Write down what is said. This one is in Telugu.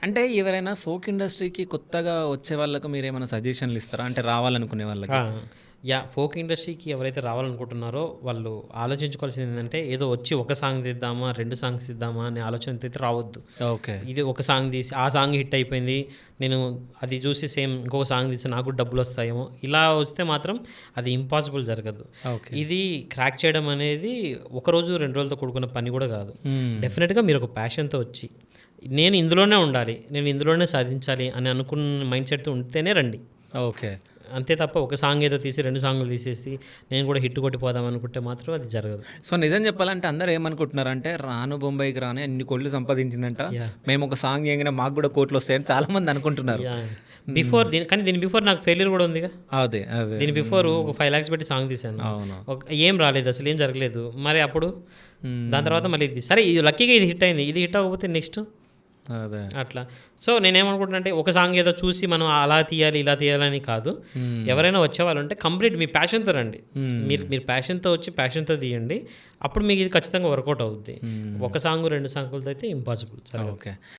అంటే ఎవరైనా ఫోక్ ఇండస్ట్రీకి కొత్తగా వచ్చే వాళ్ళకు మీరేమైనా సజెషన్‌లు ఇస్తారా? అంటే రావాలనుకునే వాళ్ళకి? ఆ! ఫోక్ ఇండస్ట్రీకి ఎవరైతే రావాలనుకుంటున్నారో వాళ్ళు ఆలోచించుకోవాల్సింది ఏంటంటే, ఏదో వచ్చి ఒక సాంగ్ తీద్దామా, 2 సాంగ్స్ తీద్దామా అనే ఆలోచనతో అయితే రావద్దు. ఓకే. ఇది ఒక సాంగ్ తీసి, ఆ సాంగ్ హిట్ అయిపోయింది. నేను అది చూసి సేమ్ ఇంకొక సాంగ్ తీస్తే నాకు కూడా డబ్బులొస్తాయేమో, ఇలా వస్తే మాత్రం అది ఇంపాసిబుల్ జరగదు. ఓకే. ఇది క్రాక్ చేయడం అనేది ఒక రోజు, 2 రోజులతో కూడుకున్న పని కూడా కాదు. హ్మ్. డెఫినెట్‌గా మీరు ఒక ప్యాషన్‌తో వచ్చి, నేను ఇందులోనే ఉండాలి, నేను ఇందులోనే సాధించాలి అని అనుకున్న మైండ్ సెట్‌తో ఉంటేనే రండి. ఓకే. అంతే తప్ప ఒక సాంగ్ ఏదో తీసి 2 సాంగులు తీసేసి నేను కూడా హిట్ కొట్టిపోదాం అనుకుంటే మాత్రం అది జరగదు. సో, నిజం చెప్పాలంటే అందరూ ఏమనుకుంటున్నారంటే, 'రాను బొంబాయికి రాను' ఎన్ని కోట్లు సంపాదించిందంట. యాహ్! మేము ఒక సాంగ్ చేయంగానే మాకు కూడా కోట్లొస్తాయని చాలామంది అనుకుంటున్నారు. యాహ్! దీని బిఫోర్ నాకు ఫెయిల్యూర్ కూడా ఉందిగా. అదే. అదే. దీని బిఫోర్ ఒక 5 లాక్స్ పెట్టి సాంగ్ తీశాను. అవును. ఏం రాలేదు, అసలు ఏం జరగలేదు. మరి అప్పుడు హ్మ్. దాని తర్వాత మళ్ళీ ఇది సరే, ఇది లక్కీగా ఇది హిట్ అయింది. ఇది హిట్ అవ్వకపోతే నెక్స్ట్ అదే. అట్లా. సో, నేనేమనుకుంటున్నానంటే ఒక సాంగ్ ఏదో చూసి మనం అలా తీయాలి, ఇలా తీయాలని కాదు. హ్మ్. ఎవరైనా వచ్చేవాళ్ళు ఉంటే కంప్లీట్ మీ ప్యాషన్‌తో రండి. హ్మ్. మీరు ప్యాషన్‌తో వచ్చి ప్యాషన్‌తో తీయండి. అప్పుడు మీకు ఇది ఖచ్చితంగా వర్కౌట్ అవుద్ది. హ్మ్. ఒక సాంగ్, 2 సాంగులతో అయితే ఇంపాసిబుల్. ఓకే.